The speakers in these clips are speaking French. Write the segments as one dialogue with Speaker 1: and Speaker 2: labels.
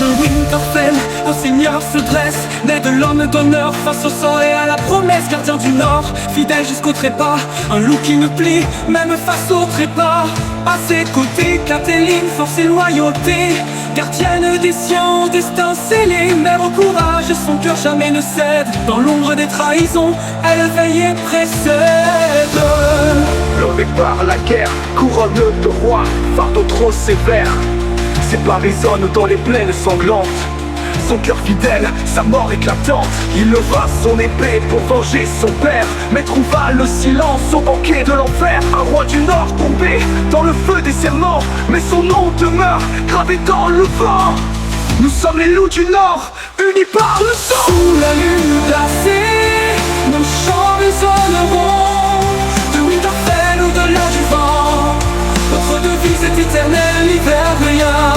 Speaker 1: de Winterfell, un seigneur se dresse, né de l'homme d'honneur face au sang et à la promesse, gardien du Nord, fidèle jusqu'au trépas, un loup qui ne plie, même face au trépas. À ses côtés, Catelyn, force et loyauté, gardienne des siens, destin scellé, mère au courage, son cœur jamais ne cède. Dans l'ombre des trahisons, elle veille et précède.
Speaker 2: Levée par la guerre, couronne de roi, fardeau trop sévère. Ses pas résonnent dans les plaines sanglantes. Son cœur fidèle, sa mort éclatante. Il leva son épée pour venger son père, mais trouva le silence au banquet de l'enfer. Un roi du Nord tombé dans le feu des serments, mais son nom demeure gravé dans le vent. Nous sommes les loups du Nord, unis par le sang.
Speaker 1: Sous la lune glacée, nos chants résonneront. De Winterfell au-delà du vent, notre devise est éternelle, l'hiver rien.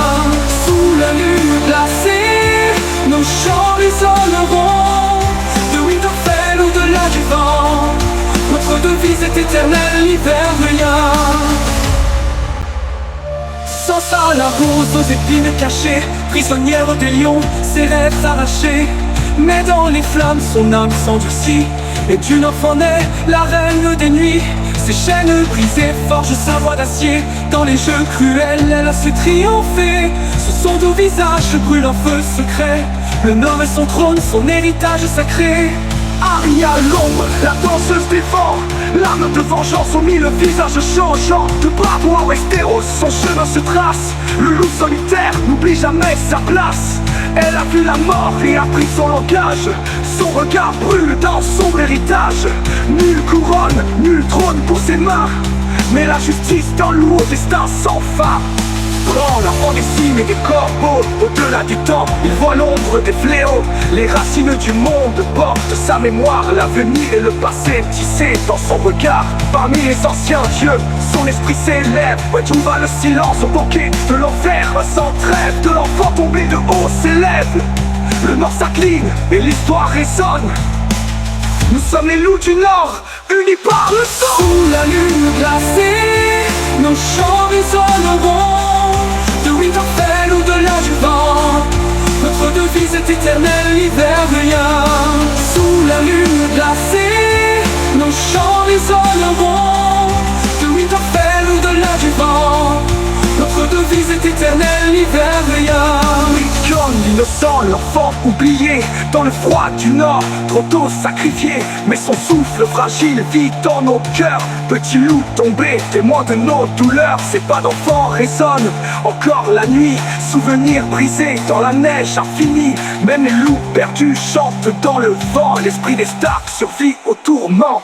Speaker 1: Sous la lune glacée, nos chants résonneront. De Winterfell au-delà du vent, notre devise est éternelle, l'hiver rien. Sansa la rose aux épines cachées, prisonnière des lions, ses rêves arrachés. Mais dans les flammes son âme s'endurcit, et d'une enfant naît la reine des nuits. Ses chaînes brisées forgent sa voix d'acier. Dans les jeux cruels elle a su triompher. Sous son doux visage brûle un feu secret. Le Nord est son trône, son héritage sacré.
Speaker 2: Arya l'ombre, la danseuse des vents, l'âme de vengeance au mille visages changeants. De Bravo à Westeros, son chemin se trace. Le loup solitaire n'oublie jamais sa place. Elle a vu la mort et appris son langage. Son regard brûle dans son héritage. Nulle couronne, nul trône pour ses mains, mais la justice dans le lourd destin sans fin. Prends l'enfant des cimes et des corbeaux, au-delà du temps, il voit l'ombre des fléaux. Les racines du monde portent sa mémoire, l'avenir et le passé tissé dans son regard. Parmi les anciens dieux, son esprit s'élève. Ouais, tout va le silence au banquet de l'enfer. Sans trêve de l'enfant tombé de haut s'élève. Le Nord s'incline et l'histoire résonne. Nous sommes les loups du Nord, unis par le sang.
Speaker 1: Sous la lune glacée, nos chants résonneront. De Winterfell au-delà du vent, notre devise est éternelle, l'hiver rien. Sous la lune glacée, nos chants résonneront. De Winterfell au-delà du vent, notre devise est éternelle, l'hiver rien.
Speaker 2: Rickon, l'innocent, l'enfant oublié, dans le froid du Nord, trop tôt sacrifié. Mais son souffle fragile vit dans nos cœurs. Petit loup tombé, témoin de nos douleurs. Ses pas d'enfant résonnent encore la nuit. Souvenirs brisés dans la neige infinie. Même les loups perdus chantent dans le vent. L'esprit des Stark survit au tourment.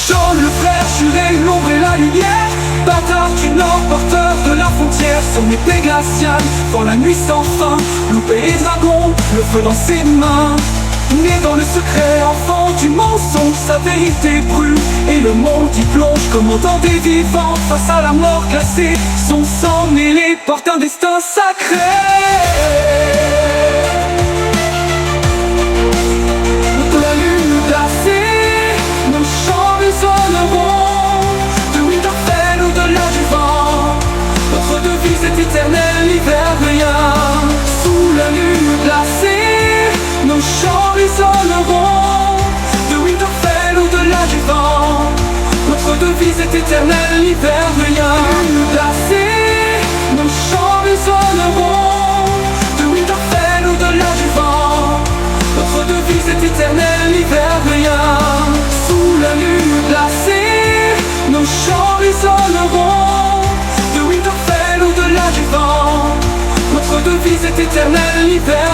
Speaker 1: Sean le frère juré, l'ombre et la lumière. Bâtard du Nord, porteur de la frontière. Son épée glaciale, dans la nuit sans fin. Loup et dragon, le feu dans ses mains. Né dans le secret, enfant du mensonge, sa vérité brûle et le monde y plonge. Commandant des vivants, face à la mort glacée. Son sang mêlé porte un destin sacré. La lune glacée, nos chants résonneront. De Winterfell au-delà du vent, notre devise est éternelle, l'hiver rien. Sous la lune glacée, nos chants résonneront. De Winterfell au-delà du vent, notre devise est éternelle, l'hiver rien. Lune glacée, nos chants résonneront. De Winterfell au-delà du vent, notre devise est éternelle, l'hiver rien. Sous la lune glacée, nos chants résonneront. De Winterfell au-delà du vent, notre devise est éternelle, l'hiver